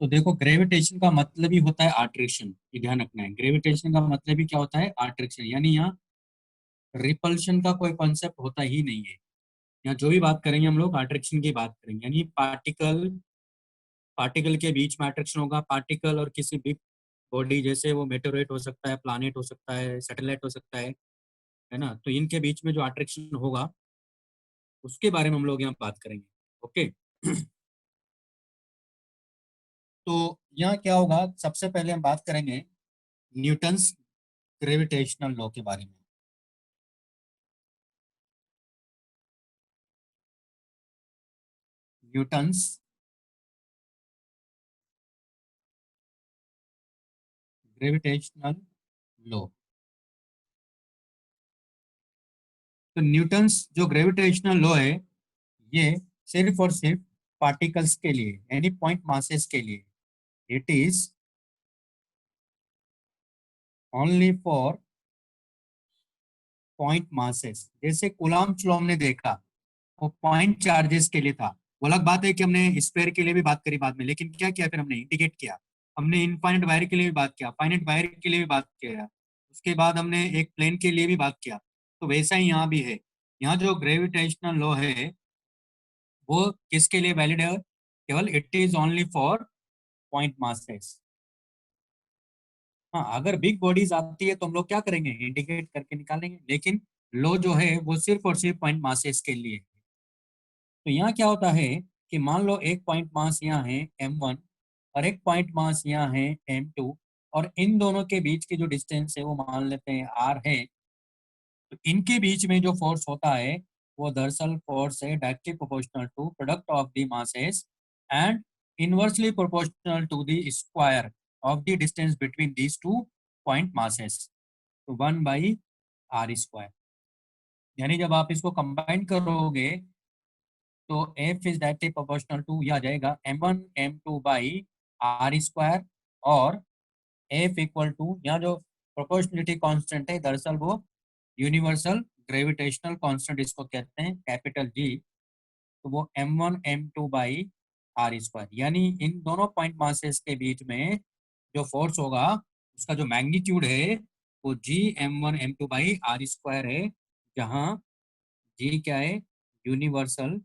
तो देखो, ग्रेविटेशन का मतलब ही होता है अट्रैक्शन, ये ध्यान रखना है। ग्रेविटेशन का मतलब ही क्या होता है? अट्रैक्शन। यानी यहाँ रिपल्शन का कोई कॉन्सेप्ट होता ही नहीं है। यहाँ जो भी बात करेंगे हम लोग अट्रैक्शन की बात करेंगे, यानी पार्टिकल पार्टिकल के बीच में अट्रैक्शन होगा। पार्टिकल और किसी भी बॉडी, जैसे वो मेटेरोइड हो सकता है, प्लानेट हो सकता है, सैटेलाइट हो सकता है ना, तो इनके बीच में जो अट्रैक्शन होगा उसके बारे में हम लोग यहाँ बात करेंगे। ओके। तो यहाँ क्या होगा, सबसे पहले हम बात करेंगे न्यूटन्स ग्रेविटेशनल लॉ के बारे में। Newton's gravitational law. तो न्यूटन्स जो ग्रेविटेशनल लॉ है, ये सिर्फ और सिर्फ पार्टिकल्स के लिए, यानी पॉइंट मासेस के लिए। It is only for point masses. जैसे कूलाम चलो हमने देखा, वो पॉइंट चार्जेस के लिए था। वो अलग बात है कि हमने स्फीयर के लिए भी बात करी बाद में, लेकिन क्या किया फिर हमने इंडिकेट किया। हमने इनफाइनाइट वायर के लिए भी बात किया, फाइनाइट वायर के लिए भी बात किया, उसके बाद हमने एक प्लेन के लिए भी बात किया। तो वैसा ही यहाँ भी है। यहाँ जो ग्रेविटेशनल लॉ है वो किसके लिए वैलिड है? केवल it is only for point masses. हाँ, अगर बिग बॉडीज आती है तो हम लोग क्या करेंगे, इंडिकेट करके निकालेंगे, लेकिन लो जो है वो सिर्फ और सिर्फ पॉइंट मासेस के लिए है। तो यहाँ क्या होता है कि मान लो एक पॉइंट मास यहाँ है m1, और एक पॉइंट मास यहाँ है m2, और इन दोनों के बीच की जो डिस्टेंस है वो मान लेते हैं r है। तो इनके बीच में जो फोर्स होता है वो दरअसल फोर्स है directly proportional to product of the masses and inversely proportional to the square of the distance between these two point masses. तो 1/r²। यानी जब आप इसको कंबाइन करोगे तो F is directly proportional to, यह आ जाएगा m1 m2/r²। और एफ इक्वल टू, यहाँ जो प्रोपोर्शनलिटी कांस्टेंट है दरअसल वो यूनिवर्सल ग्रेविटेशनल कांस्टेंट इसको कहते हैं, कैपिटल जी। तो वो m1 m2/r²। यानी इन दोनों पॉइंट मासेस के बीच में जो फोर्स होगा उसका जो मैग्नीट्यूड है वो g m1 m2/r² है। जहाँ जी क्या है? Universal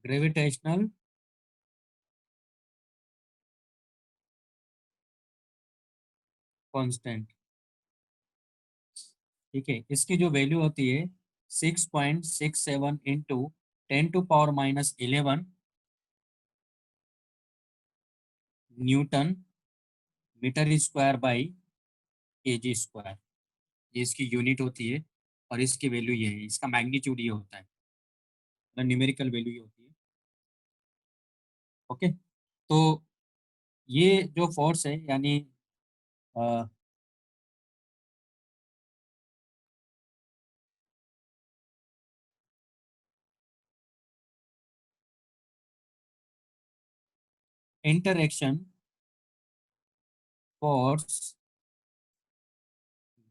gravitational constant. ठीक है, इसकी जो वैल्यू होती है 6.67 into 10⁻⁻11 newton metre square by kg²। ये इसकी यूनिट होती है, और इसकी वैल्यू ये है, इसका मैग्नीट्यूड ये होता है, मतलब न्यूमेरिकल वैल्यू ये होती है। ओके। तो ये जो फोर्स है, यानी interaction force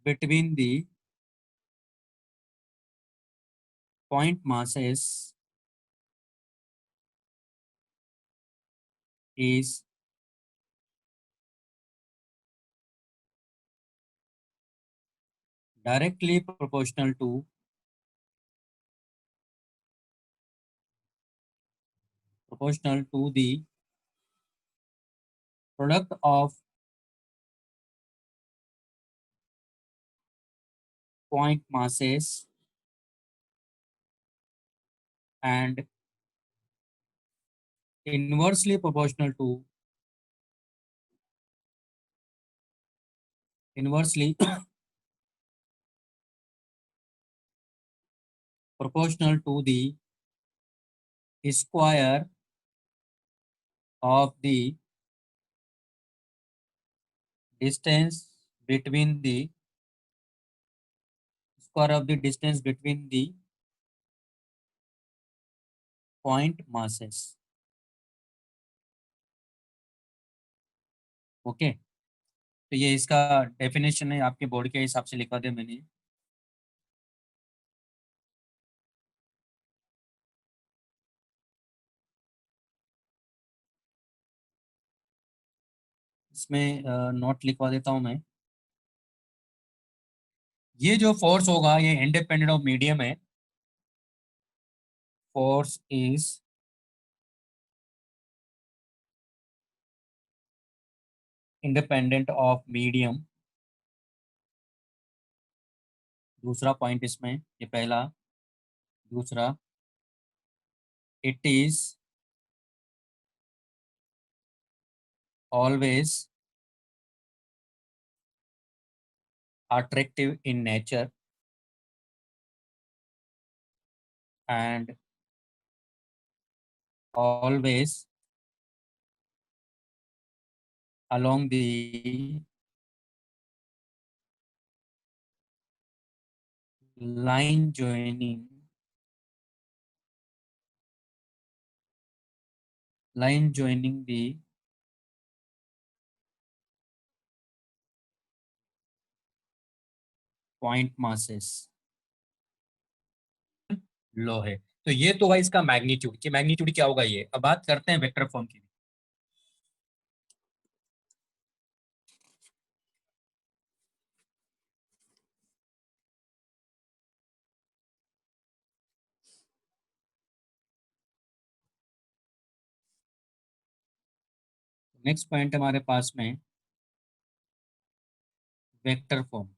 between the point masses is directly proportional to the product of point masses and inversely inversely proportional to the square of the distance between the point masses। Okay. तो ये इसका definition है, आपके board के हिसाब से लिखा दिया मैंने। इसमें नोट लिखवा देता हूं मैं। ये जो फोर्स होगा ये इंडिपेंडेंट ऑफ मीडियम है। Force is independent of medium. दूसरा पॉइंट इसमें, ये पहला। दूसरा, it is always attractive in nature and always along the line joining the point masses लो है। तो ये तो भाई इसका मैग्नीट्यूड, कि मैग्नीट्यूड क्या होगा ये। अब बात करते हैं वेक्टर फॉर्म की। नेक्स्ट पॉइंट हमारे पास में वेक्टर फॉर्म।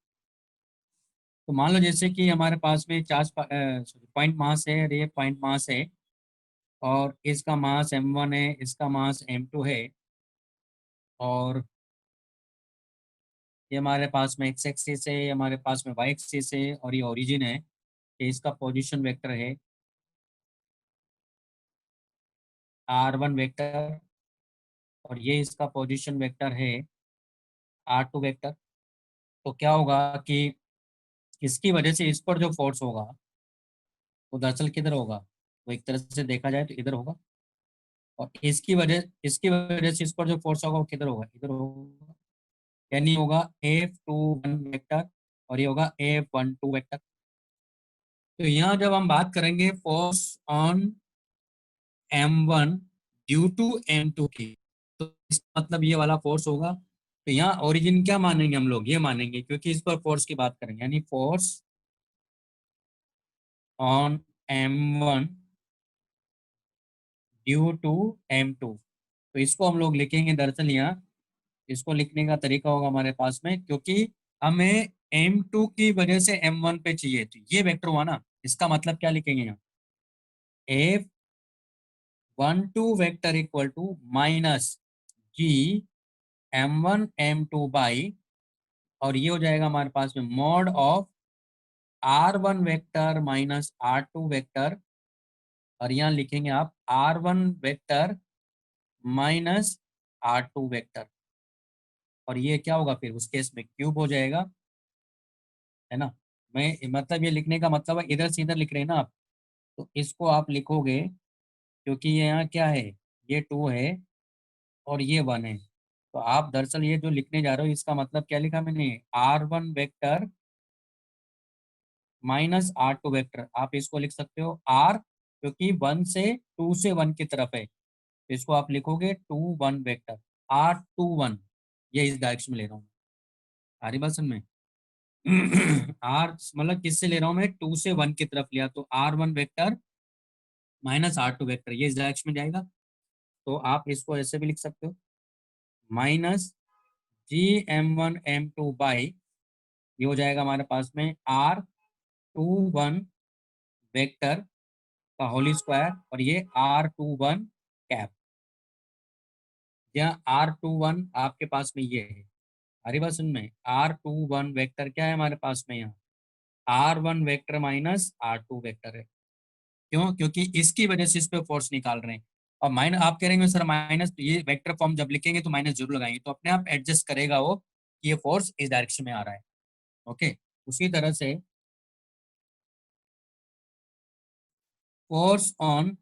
तो मान लो जैसे कि हमारे पास में चार्ज पॉइंट मास है, और ये पॉइंट मास है, और इसका मास m1 है, इसका मास m2 है, और ये हमारे पास में एक्स एक्सिस है, ये हमारे पास में वाई एक्सिस है, और ये ओरिजिन है। ये इसका पोजीशन वेक्टर है r1 वेक्टर, और ये इसका पोजीशन वेक्टर है r2 वेक्टर। तो क्या होगा कि इसकी वजह से इस पर जो फोर्स होगा वो दरअसल किधर होगा, वो एक तरह से देखा जाए तो इधर होगा। और इसकी वजह से इस पर जो फोर्स होगा वो किधर होगा, इधर होगा। यानी होगा F21 वेक्टर, और ये होगा F12 वेक्टर। तो यहाँ जब हम बात करेंगे force on m1 due to m2 की, तो इसका मतलब ये वाला फोर्स होगा। तो यहाँ ओरिजिन क्या मानेंगे हम लोग, ये मानेंगे, क्योंकि इस पर फोर्स की बात करेंगे। यानी force on m1 due to m2। तो इसको हम लोग लिखेंगे दरअसल यहाँ, इसको लिखने का तरीका होगा हमारे पास में, क्योंकि हमें m2 की वजह से m1 पे चाहिए, तो ये वेक्टर हुआ ना। इसका मतलब क्या लिखेंगे यहाँ, F12 vector equal to minus G m1 m2 by, और ये हो जाएगा हमारे पास में mod of r1 vector minus r2 vector, और यहाँ लिखेंगे आप r1 vector minus r2 vector. और ये क्या होगा फिर उस केस में, क्यूब हो जाएगा, है ना। मैं मतलब ये लिखने का मतलब है, इधर से इधर लिख रहे हैं ना आप, तो इसको आप लिखोगे, क्योंकि ये यहाँ क्या है, ये 2 है और ये 1 है। तो आप दरअसल ये जो लिखने जा रहे हो, इसका मतलब क्या लिखा मैंने, r1 vector minus r2 vector. आप इसको लिख सकते हो r, क्योंकि 2 से 1 की तरफ है, तो इसको आप लिखोगे 2 1 वेक्टर, r21। ये इस डायरेक्शन में ले रहा हूँ, आ रही बात समझ में। आर मतलब किससे ले रहा हूँ मैं, 2 से 1 की तरफ लिया, तो r1 vector minus r2 vector, ये इस डायरेक्शन में जाएगा। तो आप इसको ऐसे भी लिख सकते हो, minus g m1 m2 by, ये हो जाएगा हमारे पास में r21 वेक्टर का होली स्क्वायर, और ये r21 कैप। यहाँ r21 आपके पास में ये है, हरी बात सुन में, r21 वेक्टर क्या है हमारे पास में यहाँ, r1 vector minus r2 vector है। क्यों, क्योंकि इसकी वजह से इस पे फोर्स निकाल रहे हैं। और माइनस आप कह रहे हैं सर माइनस, तो ये वेक्टर फॉर्म जब लिखेंगे तो माइनस जरूर लगाएंगे, तो अपने आप एडजस्ट करेगा वो कि ये फोर्स इस डायरेक्शन में आ रहा है। ओके, उसी तरह से force on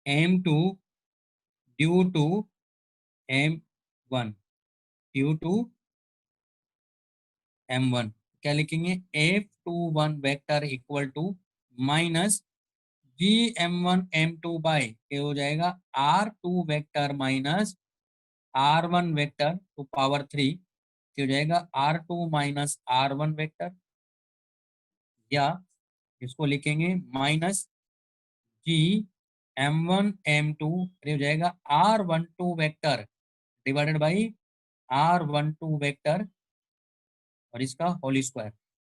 m2 due to m1 due to m1, क्या लिखेंगे, F21 vector equal to minus G m1 m2 by, ये हो जाएगा r2 vector minus R1 vector to power 3 हो जाएगा R2 माइनस R1 वेक्टर, या इसको लिखेंगे माइनस G m1 m2 हो जाएगा R12 vector divided by R12 vector और इसका होल स्क्वायर।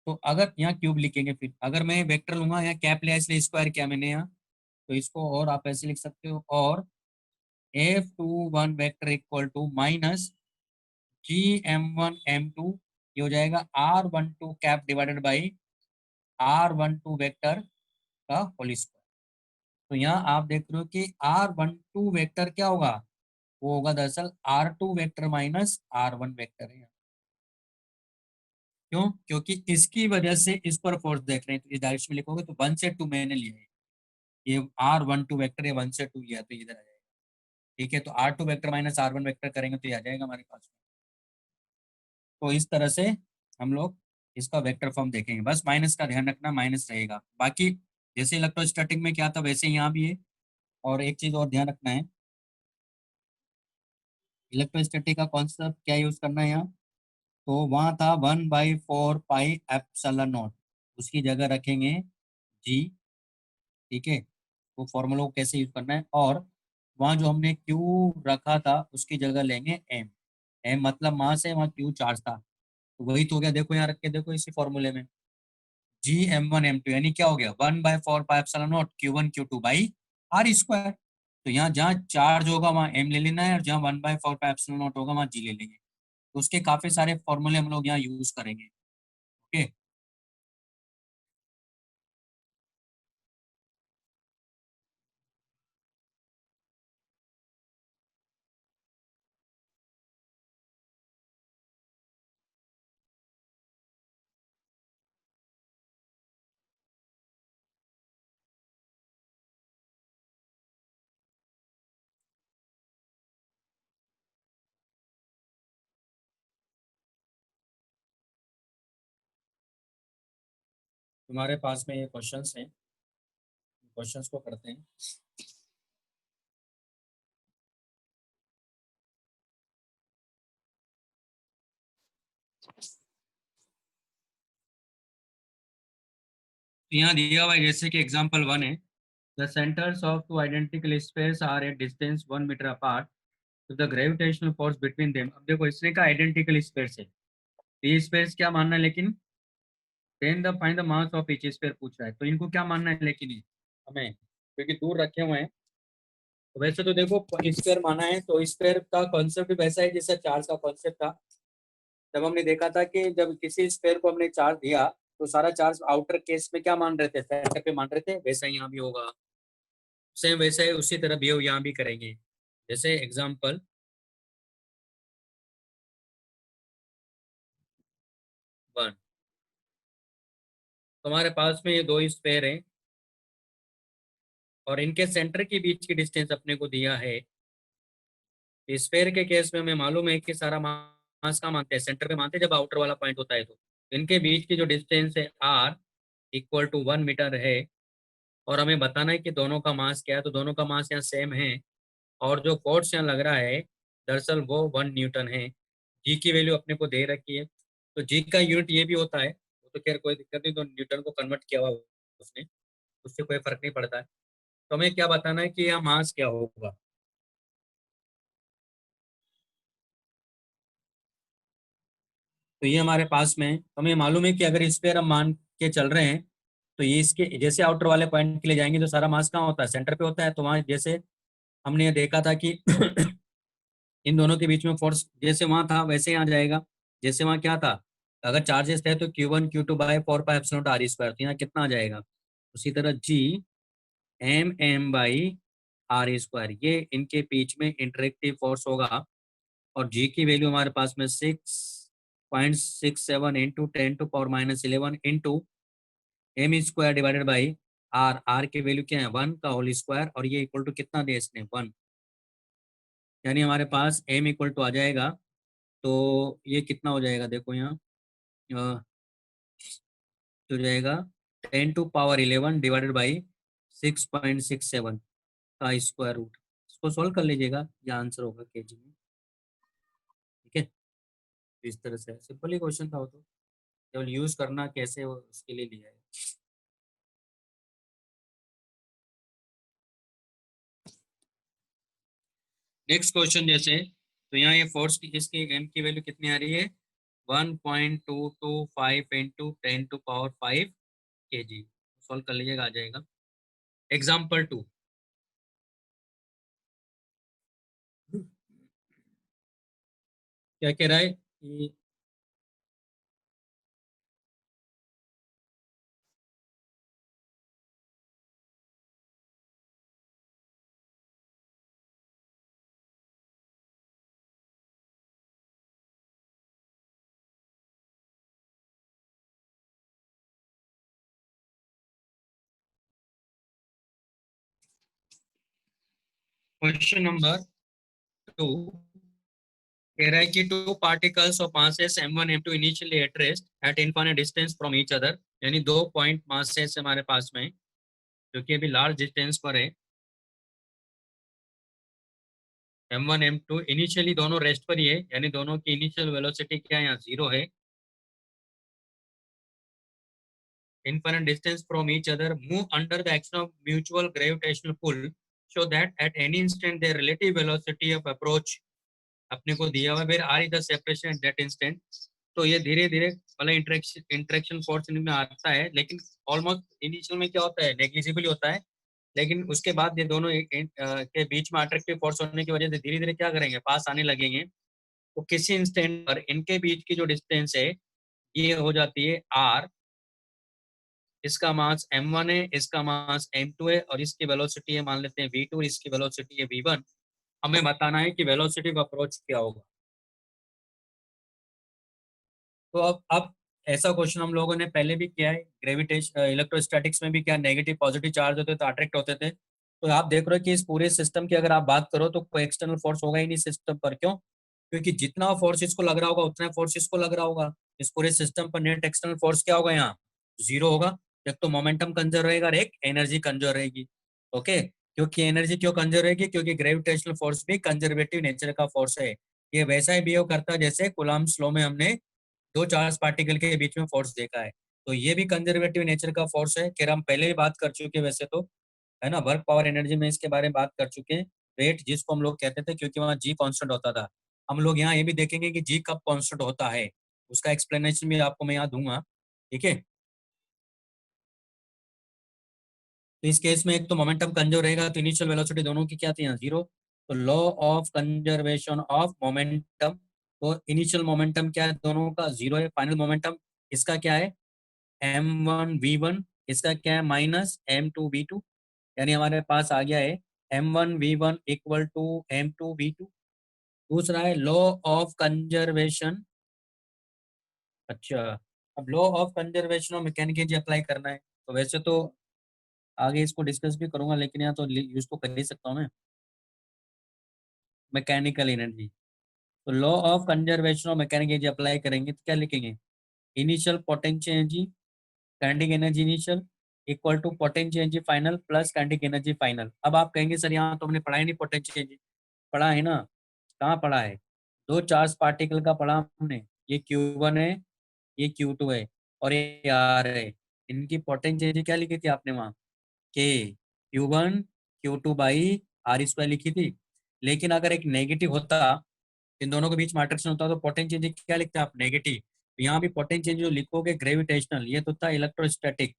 तो अगर यहाँ क्यूब लिखेंगे, फिर अगर मैं वेक्टर लूंगा, यहाँ कैप लिया इसलिए स्क्वायर किया मैंने यहाँ, तो इसको और आप ऐसे लिख सकते हो, और F21 vector equal to minus G m1 m2, ये हो जाएगा R12 cap divided by R12 vector का होल स्क्वायर। तो यहाँ आप देख रहे हो कि R12 वेक्टर क्या होगा, वो होगा दरअसल R2 vector minus R1 vector है। क्यों? क्योंकि इसकी वजह से इस पर फोर्स देख रहे हैं, तो इस डायरेक्शन में लिखोगे तो 1 से 2 मैंने लिया है, ये R12 वेक्टर है, 1 से 2 लिया तो इधर आ जाएगा। ठीक है, तो R2 vector minus R1 vector करेंगे तो ये आ जाएगा हमारे पास। तो इस तरह से हम लोग इसका वेक्टर फॉर्म देखेंगे, बस माइनस का ध्यान रखना, माइनस रहेगा। बाकी जैसे इलेक्ट्रोस्टैटिक में क्या था वैसे यहाँ भी है। और एक चीज और ध्यान रखना है, इलेक्ट्रोस्टैटिक का कॉन्सेप्ट क्या यूज करना है यहाँ, तो वहां था 1/4 पाई एप्सिलॉन नॉट, उसकी जगह रखेंगे जी। ठीक है, वो फॉर्मूला को कैसे यूज करना है, और वहां जो हमने क्यू रखा था उसकी जगह लेंगे एम। एम मतलब मास है, वहाँ क्यू चार्ज था, तो वही तो हो गया। देखो यहाँ रख के देखो इसी फॉर्मूले में G m1 m2 यानी क्या हो गया, 1/4 pi epsilon not Q1 Q2 by R square. तो यहाँ जहाँ चार्ज होगा वहाँ एम ले लेना है, और जहाँ 1/4 पाई एप्सिलॉन नॉट होगा वहाँ जी ले लेंगे। तो उसके काफी सारे फॉर्मूले हम लोग यहाँ यूज करेंगे। ओके, तुम्हारे पास में ये क्वेश्चंस हैं, क्वेश्चंस को करते हैं। तो यहाँ दिया हुआ है जैसे कि एग्जांपल 1 है, the centres of two identical spheres are at distance 1 metre apart, तो the gravitational force between them. अब देखो इसने का आइडेंटिकल स्पेयर्स है, तो ये स्पेयर्स क्या मानना है, लेकिन then the find the mass of each sphere पूछ रहा है, तो इनको क्या मानना है लेकिन ये हमें, क्योंकि दूर रखे हुए हैं। तो वैसे तो देखो स्पेयर माना है, तो स्पेयर का कॉन्सेप्ट भी वैसा है जैसा चार्ज का कॉन्सेप्ट था। जब हमने देखा था कि जब किसी स्पेयर को हमने चार्ज दिया, तो सारा चार्ज आउटर केस में क्या मान रहे थे, सेंटर पे मान रहे थे, वैसा ही यहाँ भी होगा। सेम वैसा है, उसी तरह बिहेव यहाँ भी करेंगे। जैसे एग्जाम्पल 1, तुम्हारे पास में ये दो स्पेयर हैं, और इनके सेंटर के बीच की डिस्टेंस अपने को दिया है। स्पेयर के केस में हमें मालूम है कि सारा मास का मानते हैं, सेंटर पे मानते हैं जब आउटर वाला पॉइंट होता है। तो इनके बीच की जो डिस्टेंस है R इक्वल टू 1 मीटर है, और हमें बताना है कि दोनों का मास क्या है, तो दोनों का मास यहाँ सेम है, और जो फोर्स यहाँ लग रहा है दरअसल वो 1 न्यूटन है। जी की वैल्यू अपने को दे रखी है, तो जी का यूनिट ये भी होता है, वो तो खैर कोई दिक्कत नहीं, तो न्यूटन को कन्वर्ट किया हुआ उसने, उससे कोई फर्क नहीं पड़ता है। तो हमें क्या बताना है कि यहाँ मास क्या होगा। तो ये हमारे पास में, तो हमें मालूम है कि अगर इस पर हम मान के चल रहे हैं, तो ये इसके जैसे आउटर वाले पॉइंट के लिए जाएंगे तो सारा मास कहाँ होता है, सेंटर पे होता है। तो वहाँ जैसे हमने ये देखा था कि इन दोनों के बीच में फोर्स जैसे वहां था वैसे यहाँ जाएगा। जैसे वहां क्या था, अगर चार्जेस थे तो Q1 Q2 by 4 pi epsilon not R square, तो यहाँ कितना आ जाएगा। उसी तरह G m m by R square, ये इनके बीच में इंटरेक्टिव फोर्स होगा। और जी की वैल्यू हमारे पास में 6.67 × 10⁻11 M square divided by R. R की वैल्यू क्या है, 1 का होल स्क्वायर, और ये इक्वल टू कितना दिया इसने, 1। यानी हमारे पास एम इक्वल टू आ जाएगा, तो ये कितना हो जाएगा देखो यहाँ, हो जाएगा 10⁻11 डिवाइडेड बाई 6.67 का स्क्वायर रूट। इसको सोल्व कर लीजिएगा, ये आंसर होगा केजी में। इस तरह से सिंपल ही क्वेश्चन था वो, तो केवल यूज करना कैसे हो उसके लिए लिया है। नेक्स्ट क्वेश्चन जैसे, तो यहाँ ये फोर्स की इसकी एम की वैल्यू कितनी आ रही है, 1.225 इंटू 10⁵ kg। सॉल्व कर लीजिएगा, आ जाएगा। एग्जाम्पल 2, क्या कह रहा है कि क्वेश्चन नंबर 2 कह रहा है कि two particles of masses m1 m2 initially at rest at infinite distance from each other, यानी दो पॉइंट मासेस हमारे पास में जो कि अभी लार्ज डिस्टेंस पर है, m1 m2 इनिशियली दोनों रेस्ट पर ही है, यानी दोनों की इनिशियल वेलोसिटी क्या है, यहाँ 0 है। infinite distance from each other move under the action of mutual gravitational pull so that at any instant their relative velocity of approach अपने को दिया हुआ, फिर R is the separation at that instant. तो ये धीरे धीरे वाला इंटरेक्शन इंटरेक्शन फोर्स में आता है, लेकिन ऑलमोस्ट इनिशियल में क्या होता है, नेग्लिजिबल होता है। लेकिन उसके बाद ये दोनों के बीच में अट्रैक्टिव फोर्स होने की वजह से धीरे धीरे क्या करेंगे, पास आने लगेंगे। तो किसी इंस्टेंट पर इनके बीच की जो डिस्टेंस है ये हो जाती है आर। इसका मास m1 है, इसका मास m2 है, और इसकी वेलोसिटी है मान लेते हैं v2, इसकी वेलोसिटी है v1। हमें बताना है कि वेलोसिटी का अप्रोच क्या होगा। तो अब ऐसा क्वेश्चन हम लोगों ने पहले भी किया है, ग्रेविटेशन इलेक्ट्रोस्टैटिक्स में भी क्या, नेगेटिव पॉजिटिव चार्ज होते तो अट्रैक्ट होते थे। तो आप देख रहे हो कि इस पूरे सिस्टम की अगर आप बात करो तो कोई एक्सटर्नल फोर्स होगा ही नहीं सिस्टम पर। क्यों? क्योंकि जितना फोर्स इसको लग रहा होगा उतना फोर्स इसको लग रहा होगा। इस पूरे सिस्टम पर नेट एक्सटर्नल फोर्स क्या होगा, यहाँ 0 होगा। एक तो मोमेंटम कंजर्व रहेगा और एक एनर्जी कंजर्व रहेगी। ओके, क्योंकि एनर्जी क्यों कंजर्व रहेगी, क्योंकि ग्रेविटेशनल फोर्स भी कंजर्वेटिव नेचर का फोर्स है। ये वैसा ही बिहेव करता है जैसे कूलम्ब्स लॉ में हमने दो चार्ज पार्टिकल के बीच में फोर्स देखा है। तो ये भी कंजर्वेटिव नेचर का फोर्स है। कि हम पहले ही बात कर चुके हैं वैसे तो, है ना, वर्क पावर एनर्जी में इसके बारे में बात कर चुके हैं। रेट जिसको हम लोग कहते थे, क्योंकि वहाँ जी कांस्टेंट होता था। हम लोग यहाँ ये भी देखेंगे कि जी कब कांस्टेंट होता है, उसका एक्सप्लेनेशन भी आपको मैं यहाँ दूंगा। ठीक है, तो इस केस में एक तो मोमेंटम कंजर्व रहेगा, तो इनिशियल वेलोसिटी दोनों की क्या थी, यहाँ 0। तो law of conservation of momentum, तो इनिशियल मोमेंटम क्या है, दोनों का 0 है। फाइनल मोमेंटम इसका क्या है, m1v1, इसका क्या है, -m2v2। यानी हमारे पास आ गया है m1v1 इक्वल टू m2v2। दूसरा है लॉ ऑफ कंजर्वेशन। अच्छा, अब लॉ ऑफ कंजर्वेशन और मैकेनिकल अप्लाई करना है। तो वैसे तो आगे इसको डिस्कस भी करूंगा, लेकिन यहाँ तो यूज तो कर ही सकता हूँ मैं, मैकेनिकल एनर्जी। तो लॉ ऑफ कंजर्वेशन और मैकेनिकल एनर्जी अप्लाई करेंगे तो क्या लिखेंगे, initial potential energy, kinetic energy initial equal to potential energy final plus kinetic energy final. अब आप कहेंगे सर यहाँ तो हमने पढ़ा ही नहीं पोटेंशियल एनर्जी। पढ़ा है ना, कहाँ पढ़ा है, दो चार्ज पार्टिकल का पढ़ा हमने। ये Q1 है, ये Q2 है, और ये R है। इनकी पोटेंशियल एनर्जी क्या लिखी थी आपने वहाँ, के Q1 Q2 by are square लिखी थी। लेकिन अगर एक नेगेटिव होता, इन दोनों के बीच में अट्रैक्शन होता, तो पोटेंशियल एनर्जी क्या लिखते हैं आप, नेगेटिव। यहाँ भी पोटेंशियल जो लिखोगे ग्रेविटेशनल, ये तो था इलेक्ट्रोस्टैटिक।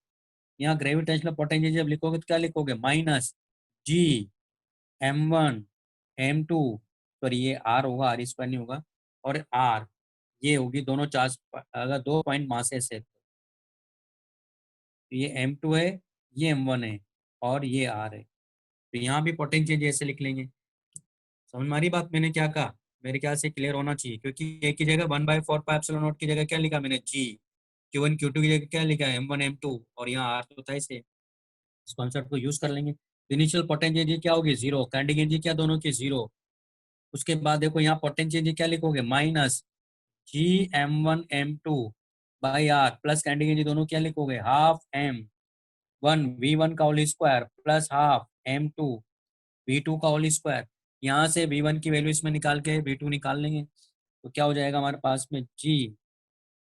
यहाँ ग्रेविटेशनल पोटेंशियल जब लिखोगे तो क्या लिखोगे, -G m1 m2, सॉरी ये आर होगा, आर स्क्वायर नहीं होगा, और आर, ये होगी दोनों चार्ज, अगर दो पॉइंट मासेस है तो ये m2 है, ये m1 है, और ये आर है। तो यहाँ भी पोटेंशियल जैसे लिख लेंगे। समझ में आ रही बात, मैंने क्या कहा, मेरे ख्याल से क्लियर होना चाहिए। क्योंकि एक की जगह 1/4πε0 की जगह क्या लिखा मैंने, जी। Q1 Q2 की जगह क्या लिखा है, m1 m2, और यहाँ आर तो था इसे। इस कॉन्सेप्ट को यूज कर लेंगे। इनिशियल पोटेंशियल एनर्जी क्या होगी, 0। काइनेटिक एनर्जी क्या, दोनों की 0। उसके बाद देखो यहाँ पोटेंशियल एनर्जी क्या लिखोगे, -G m1 m2 by R plus kinetic energy दोनों क्या लिखोगे, ½ m1 v1 का whole square plus ½ m2 v2 का होल स्क्वायर। यहाँ से v1 की वैल्यू इसमें निकाल के v2 निकाल लेंगे। तो क्या हो जाएगा हमारे पास में G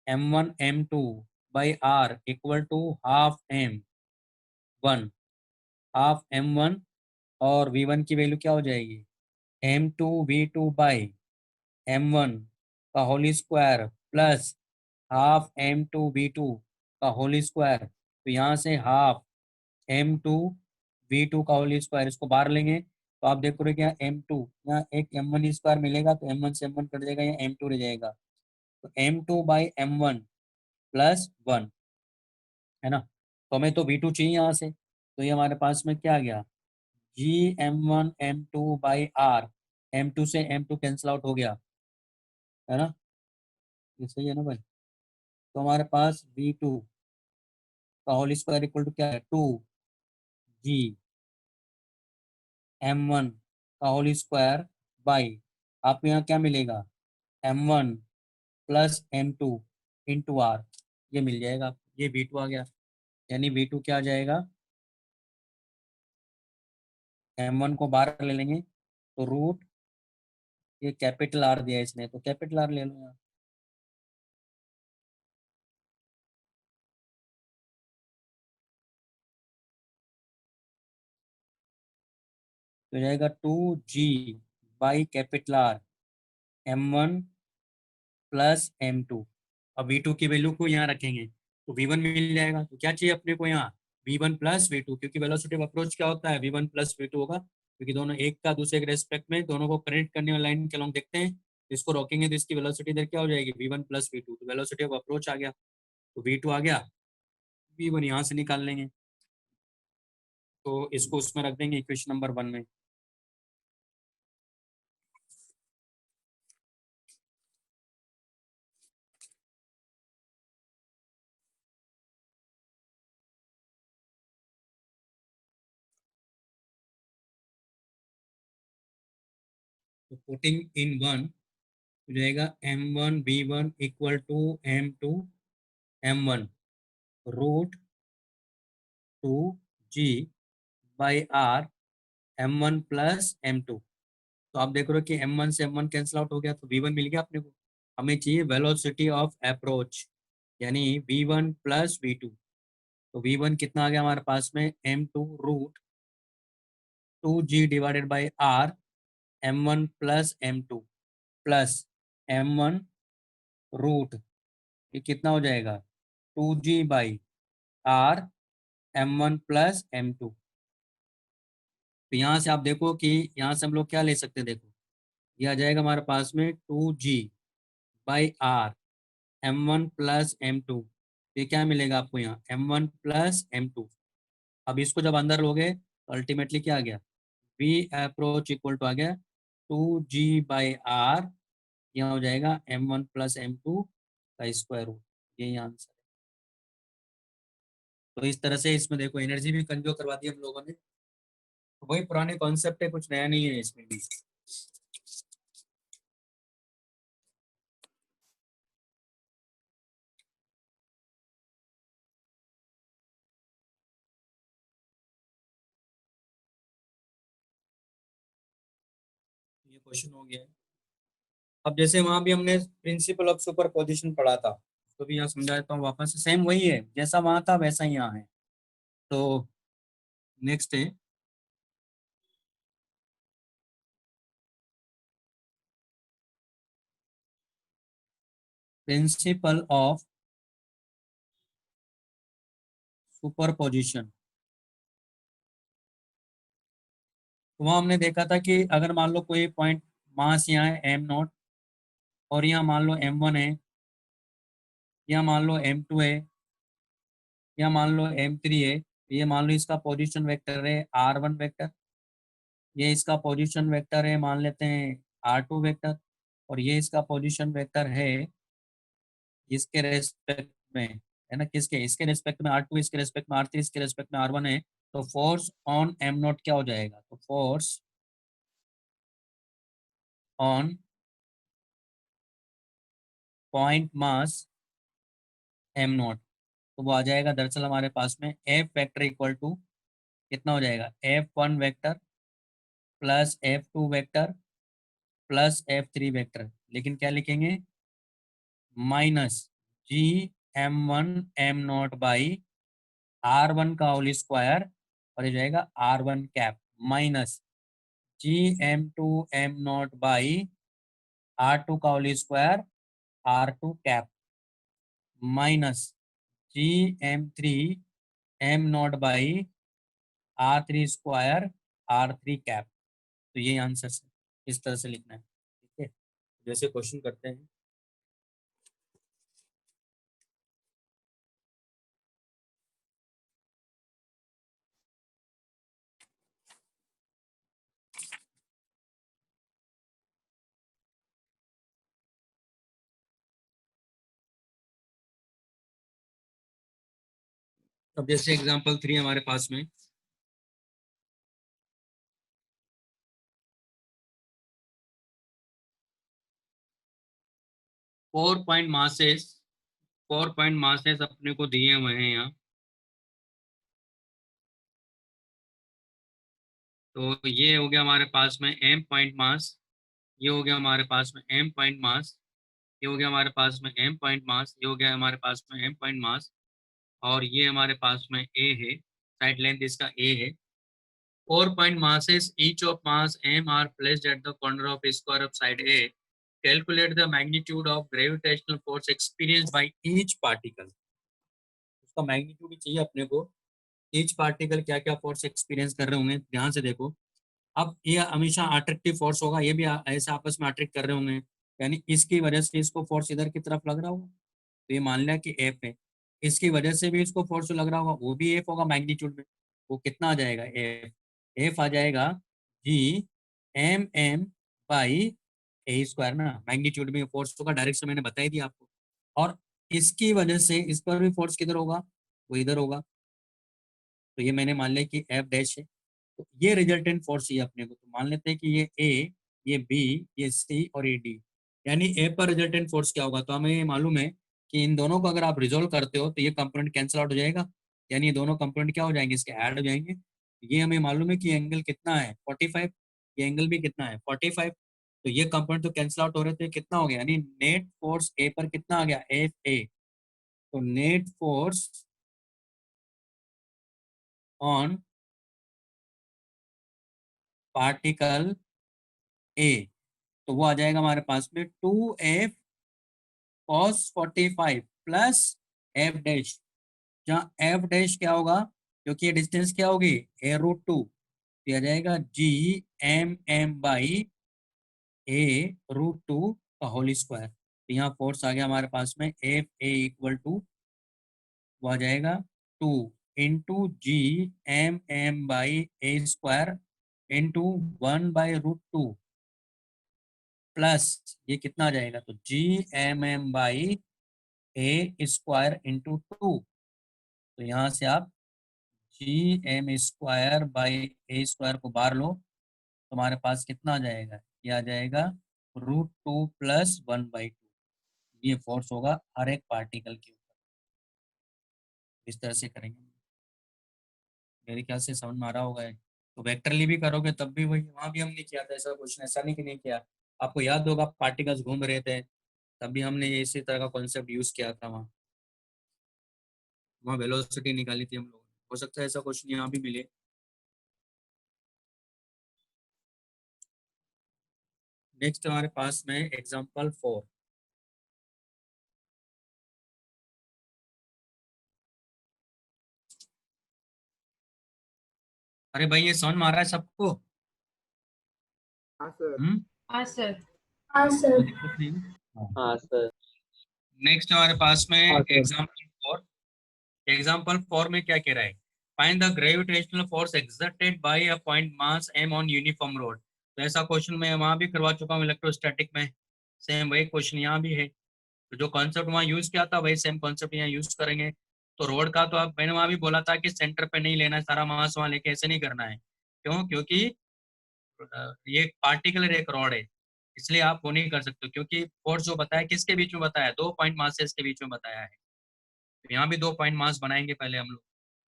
m1 m2 by R equal to half m1 और v1 की वैल्यू क्या हो जाएगी m2 v2 बाई m1 का Holi square plus half m2 v2 का होली स्क्वायर। तो यहाँ से हाफ m2 v2 का होली स्क्वायर इसको बाहर लेंगे तो आप देखो रहे क्या m2 यहाँ एक m1 स्क्वायर मिलेगा तो m1 से m1 कट जाएगा, यहाँ m2 रह जाएगा। तो m2 बाई m1 प्लस 1 है ना। तो हमें तो v2 चाहिए यहाँ से, तो ये हमारे पास में क्या आ गया जी m1 m2 by are, m2 से m2 कैंसिल आउट हो गया है ना, ये सही है ना भाई। तो हमारे पास v2 का होल स्क्वायर इक्वल टू क्या है 2 जी m1 का होल स्क्वायर बाई आपको यहाँ क्या मिलेगा m1 plus m2 into are, ये मिल जाएगा। ये v2 आ गया, यानी v2 क्या आ जाएगा m1 को बाहर ले लेंगे तो रूट ये कैपिटल आर दिया है इसने तो कैपिटल आर ले लो यहाँ। तो जाएगा 2g by capital R m1 plus m2। अब v2 की वैल्यू को यहाँ रखेंगे तो v1 मिल जाएगा। तो क्या चाहिए अपने को यहाँ v1 प्लस v2, क्योंकि वेलोसिटी ऑफ अप्रोच क्या होता है v1 प्लस v2 होगा, क्योंकि दोनों एक का दूसरे के रेस्पेक्ट में दोनों को कनेक्ट करने वाली लाइन के अलॉन्ग देखते हैं। तो इसको रोकेंगे तो इसकी वेलोसिटी इधर क्या हो जाएगी v1 प्लस v2, तो वेलोसिटी ऑफ अप्रोच आ गया। तो v2 आ गया, v1 यहाँ से निकाल लेंगे तो इसको उसमें रख देंगे इक्वेशन नंबर 1 में। तो पुटिंग इन 1 हो जाएगा m1 v1 equal to m2 m1 root 2g by R m1 plus m2। तो आप देख रहे हो कि m1 से m1 कैंसिल आउट हो गया तो v1 मिल गया अपने को। हमें चाहिए वेलोसिटी ऑफ अप्रोच यानी v1 प्लस v2। तो v1 कितना आ गया हमारे पास में m2 root 2g divided by R m1 plus m2 plus m1 root ये कितना हो जाएगा 2g by R m1 plus m2। तो यहाँ से आप देखो कि यहाँ से हम लोग क्या ले सकते हैं, देखो ये आ जाएगा हमारे पास में 2g by R m1 plus m2। ये क्या मिलेगा आपको यहाँ m1 प्लस m2। अब इसको जब अंदर लोगे तो अल्टीमेटली क्या आ गया v अप्रोच इक्वल टू आ गया 2g बाई आर, यहाँ हो जाएगा m1 प्लस m2 का स्क्वायर रूट, यही आंसर है। तो इस तरह से इसमें देखो एनर्जी भी कंजर्व करवा दी हम लोगों ने। तो वही पुराने कॉन्सेप्ट है, कुछ नया नहीं है इसमें भी। ये क्वेश्चन हो गया है। अब जैसे वहां भी हमने प्रिंसिपल ऑफ सुपर पोजिशन पढ़ा था, तो भी यहाँ समझा देता हूँ वापस। सेम वही है, जैसा वहां था वैसा ही यहाँ है। तो नेक्स्ट है प्रिंसिपल ऑफ सुपर पोजिशन। तो वहां हमने देखा था कि अगर मान लो कोई पॉइंट मास यहाँ है m0 और यहाँ मान लो m1 है, यहाँ मान लो m2 है, यहाँ मान लो m3 है, ये मान लो इसका पोजीशन वेक्टर है r1 वेक्टर, ये इसका पोजीशन वेक्टर है मान लेते हैं r2 वेक्टर, और ये इसका पोजीशन वेक्टर है इसके रेस्पेक्ट में, है ना, किसके इसके रेस्पेक्ट में r2, इसके रेस्पेक्ट में r3, इसके रेस्पेक्ट में r1 है। तो फोर्स ऑन m0 क्या हो जाएगा, तो force on point mass m0, तो वो आ जाएगा दरअसल हमारे पास में F वेक्टर इक्वल टू कितना हो जाएगा F1 vector plus F2 vector plus F3 vector. लेकिन क्या लिखेंगे, minus GM1 M0 by R1 का होल स्क्वायर, और ये जाएगा R1 cap, minus GM2 M0 by R2 का whole square R2 cap, minus GM3 M0 by R3 square R3 cap. तो ये आंसर है, इस तरह से लिखना है। ठीक है, जैसे क्वेश्चन करते हैं। अब जैसे एग्जांपल 3 हमारे पास में, 4 पॉइंट मासेस अपने को दिए हुए हैं यहाँ। तो ये हो गया हमारे पास में M पॉइंट मास, ये हो गया हमारे पास में M पॉइंट मास, ये हो गया हमारे पास में M पॉइंट मास, ये हो गया हमारे पास में M पॉइंट मास, और ये हमारे पास में A है, साइड लेंथ इसका A है। 4 point masses, each of mass M are placed at the corner of a square of side A. Calculate the magnitude of gravitational force experienced by each particle. उसका magnitude भी चाहिए अपने को, each particle क्या क्या force experience कर रहे होंगे, ध्यान से देखो। अब ये हमेशा अट्रैक्टिव फोर्स होगा, ये भी ऐसे आपस में अट्रैक्ट कर रहे होंगे, यानी इसकी वजह से इसको फोर्स इधर की तरफ लग रहा होगा, तो ये मान लिया कि एफ है। इसकी वजह से भी इसको फोर्स लग रहा होगा, वो भी एफ होगा मैग्नीट्यूड में। वो कितना आ जाएगा, एफ, एफ आ जाएगा GM बाई ए स्क्वायर ना, मैग्नीट्यूड में फोर्स होगा, डायरेक्शन मैंने बता ही दिया आपको। और इसकी वजह से इस पर भी फोर्स किधर होगा, वो इधर होगा, तो ये मैंने मान लिया कि एफ डैश है। तो ये रिजल्टेंट फोर्स ये अपने को, तो मान लेते हैं कि ये ए, ये बी, ये सी और ये डी, यानी ए पर रिजल्टेंट फोर्स क्या होगा। तो हमें ये मालूम है कि इन दोनों को अगर आप रिजोल्व करते हो तो ये कंपोनेंट कैंसिल आउट हो जाएगा, यानी ये दोनों कंपोनेंट क्या हो जाएंगे, इसके ऐड हो जाएंगे। ये हमें मालूम है कि एंगल कितना है 45, ये एंगल भी कितना है 45, तो ये कंपोनेंट तो कैंसिल आउट हो रहे थे, कितना हो गया, यानी नेट फोर्स ए पर कितना आ गया, एफ ए। तो net force on particle A, तो वो आ जाएगा हमारे पास में 2F cos 45 plus F dash, जहाँ एफ डैश क्या होगा, क्योंकि ये डिस्टेंस क्या होगी, A√2, तो आ जाएगा GM बाई A√2 का होल स्क्वायर। तो यहाँ फोर्स आ गया हमारे पास में एफ ए इक्वल टू, वो आ जाएगा 2 × GM by A square into 1/√2 plus ये कितना आ जाएगा, तो GM by A square into 2। तो यहाँ से आप GM² बाई ए स्क्वायर को बाहर लो, तुम्हारे पास कितना आ जाएगा, ये आ जाएगा √2 प्लस 1/2। ये फोर्स होगा हर एक पार्टिकल के ऊपर, इस तरह से करेंगे। मेरे ख्याल से समझ में आ रहा होगा ये। तो वेक्टरली भी करोगे तब भी वही, वहां भी हमने किया था ऐसा क्वेश्चन, ऐसा नहीं कि नहीं किया। आपको याद होगा पार्टिकल्स घूम रहे थे, तभी हमने ये इसी तरह का कॉन्सेप्ट यूज किया था वहाँ, वहाँ वेलोसिटी निकाली थी हम लोगों ने। हो सकता है ऐसा क्वेश्चन यहाँ भी मिले। नेक्स्ट हमारे पास में एग्जांपल 4। अरे भाई ये समझ में आ रहा है सबको, हाँ सर। हम्म, हाँ सर। हाँ कोई सर। दिक्कत नहीं है? हाँ। हाँ सर। नेक्स्ट हमारे पास में हाँ सर। एग्जांपल 4 में क्या कह रहा है, find the gravitational force exerted by a point mass m on uniform road. तो ऐसा क्वेश्चन मैं वहां भी करवा चुका हूँ इलेक्ट्रोस्टैटिक में, सेम वही क्वेश्चन यहाँ भी है। तो जो कॉन्सेप्ट वहाँ यूज किया था वही सेम कॉन्सेप्ट यहाँ यूज करेंगे। तो रोड का तो आप, मैंने वहां भी बोला था कि सेंटर पे नहीं लेना है सारा मास, वहां लेके ऐसे नहीं करना है। क्यों, क्योंकि ये एक पार्टिकल एक रॉड है, इसलिए आप वो नहीं कर सकते, क्योंकि फोर्स जो बताया किसके बीच में बताया, 2 पॉइंट मासेस के बीच में बताया है। तो यहाँ भी 2 पॉइंट मास बनाएंगे पहले हम लोग,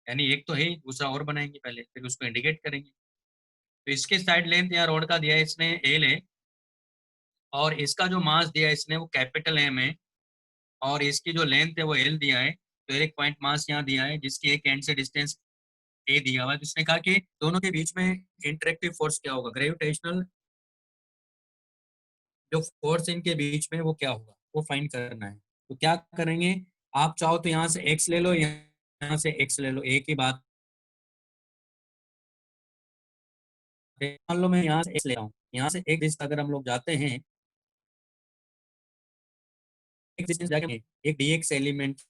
यानी एक तो है ही, दूसरा और बनाएंगे पहले, फिर उसको इंडिकेट करेंगे। तो इसके साइड लेंथ यहाँ रोड का दिया है इसने एल है, और इसका जो मास दिया है इसने वो कैपिटल एम है, और इसकी जो लेंथ है वो एल दिया है। तो एक पॉइंट मास यहाँ दिया है जिसकी एक एंड से डिस्टेंस ए दिया हुआ है। तो इसने कहा कि दोनों के बीच में इंटरेक्टिव फोर्स क्या होगा, ग्रेविटेशनल जो फोर्स इनके बीच में वो क्या होगा वो फाइंड करना है। तो क्या करेंगे, आप चाहो तो यहाँ से एक्स ले लो, यहाँ से एक्स ले लो, एक ही बात है। मान लो मैं यहाँ से एक्स ले रहा हूँ, यहाँ से एक डिस्टेंस अगर हम लोग जाते हैं, एक डिस्टेंस जाके एक डीएक्स एलिमेंट,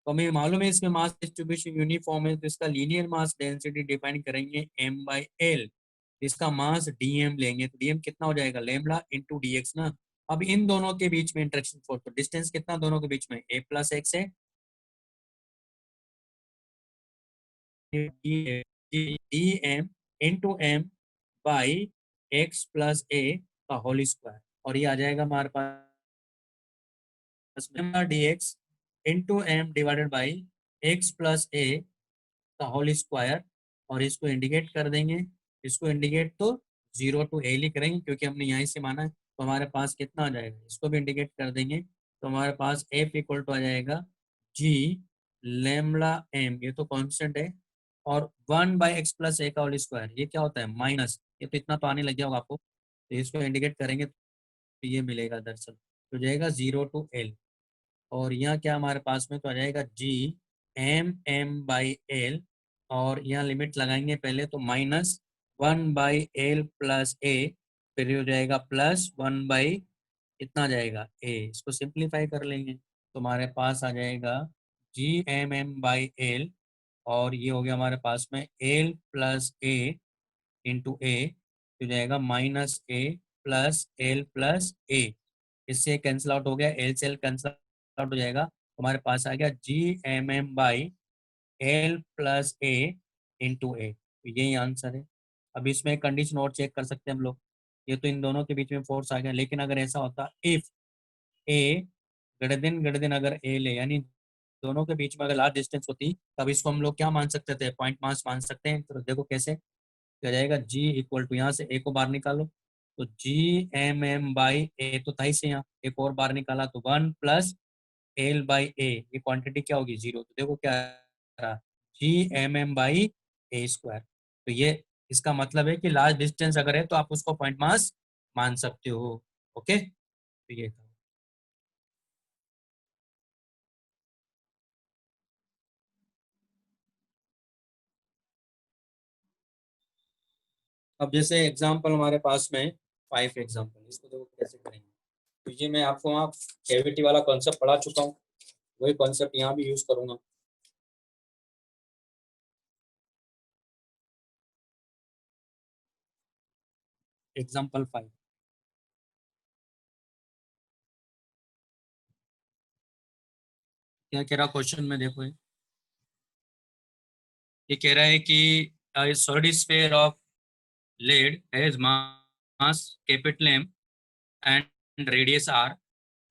तो हमें मालूम है इसमें मास डिस्ट्रीब्यूशन यूनिफॉर्म है, तो इसका लीनियर मास डेंसिटी डिफाइन करेंगे एम बाई एल। इसका मास डीएम लेंगे, तो डीएम कितना हो जाएगा, लेमडा इंटू डीएक्स ना। अब इन दोनों के बीच में इंटरेक्शन फोर्स, तो डिस्टेंस कितना दोनों के बीच में, ए प्लस एक्स है, d m into m by x plus a का होल स्क्वायर, और ये आ जाएगा हमारे पास d x into m divided by x plus a का होल स्क्वायर। और इसको इंडिकेट कर देंगे, इसको इंडिकेट तो जीरो टू ए लिख करेंगे क्योंकि हमने यहीं से माना है। तो हमारे पास कितना आ जाएगा, इसको भी इंडिकेट कर देंगे, तो हमारे पास एफ इक्वल टू आ जाएगा जी लेमड़ा एम, ये तो कांस्टेंट है, और one by x plus a का होल स्क्वायर, ये क्या होता है माइनस, ये तो इतना तो आने लग गया होगा आपको, तो इसको इंडिकेट करेंगे तो ये मिलेगा दरअसल, तो जाएगा जीरो टू एल। और यहाँ क्या हमारे पास में तो आ जाएगा G M M by L, और यहाँ लिमिट लगाएंगे पहले तो minus one by l plus a, फिर हो जाएगा प्लस वन बाई कितना आ जाएगा ए, इसको सिंप्लीफाई कर लेंगे तो हमारे पास आ जाएगा G M M by L, और ये हो गया हमारे पास में L plus A into A, हो जाएगा minus A plus L plus A, इससे कैंसिल आउट हो गया, एल से एल कैंसिल आउट हो जाएगा, तो हमारे पास आ गया G M M by l plus A into a, तो यही आंसर है। अब इसमें एक कंडीशन और चेक कर सकते हैं हम लोग, ये तो इन दोनों के बीच में फोर्स आ गया, लेकिन अगर ऐसा होता इफ ए ग्रेटर देन अगर ए ले, यानी दोनों के बीच में अगर लार्ज डिस्टेंस होती, तब इसको हम लोग क्या मान सकते थे, पॉइंट मास मान सकते हैं। तो देखो कैसे क्या जाएगा, जी इक्वल टू यहाँ से ए को बाहर निकालो, तो जी एम एम बाई ए तो था ही से, यहाँ एक और बाहर निकाला तो one plus L by A, ये क्वांटिटी क्या होगी जीरो, तो देखो क्या रहा, G M M by A square. तो ये इसका मतलब है कि लार्ज डिस्टेंस अगर है तो आप उसको पॉइंट मास मान सकते हो। ओके, तो ये था। अब जैसे एग्जांपल हमारे पास में 5 एग्जांपल, इसको देखो कैसे करेंगे। तो ये मैं आपको वहाँ कैविटी वाला कॉन्सेप्ट पढ़ा चुका हूँ, वही कॉन्सेप्ट यहाँ भी यूज करूंगा। एग्जांपल 5, क्या कह रहा क्वेश्चन में देखो, ये कह रहा है कि solid sphere of lead has mass capital M and radius r.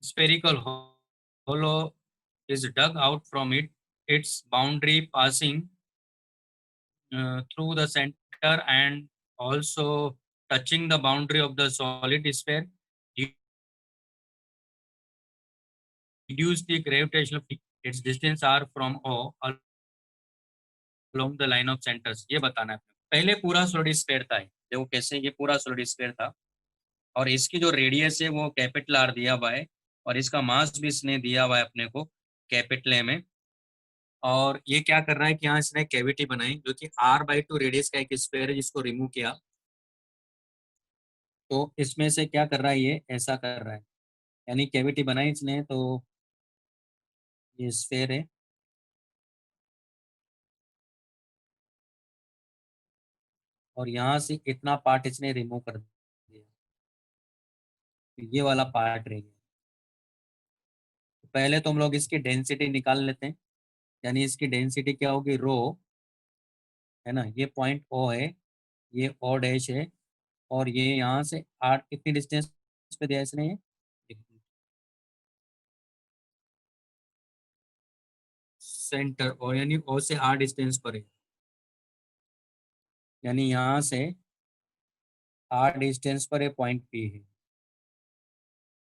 Spherical hollow is dug out from it. Its boundary passing through the center and also touching the boundary of the solid sphere. Reduce the gravitational field. Its distance r from O along the line of centers. ये बताना है। पहले पूरा solid sphere था, देखो कैसे, ये पूरा सॉलिड स्फीयर था, और इसकी जो रेडियस है वो कैपिटल आर दिया हुआ है, और इसका मास भी इसने दिया हुआ है अपने को कैपिटल ए में। और ये क्या कर रहा है कि यहाँ इसने कैविटी बनाई जो कि r/2 रेडियस का एक स्फीयर है जिसको रिमूव किया। तो इसमें से क्या कर रहा है, ये ऐसा कर रहा है, यानी कैविटी बनाई इसने, तो ये स्फीयर है, और यहाँ से इतना पार्ट इसने रिमूव कर दिया, तो ये वाला पार्ट रह गया। तो पहले तो हम लोग इसकी डेंसिटी निकाल लेते हैं, यानी इसकी डेंसिटी क्या होगी, रो, है ना, ये पॉइंट ओ है, ये ओ डैश है, और ये यहाँ से आठ कितनी डिस्टेंस पे दिया इसने, सेंटर, और यानी ओ से आठ डिस्टेंस पर है, यानी यहाँ से आठ डिस्टेंस पर है पॉइंट पी है।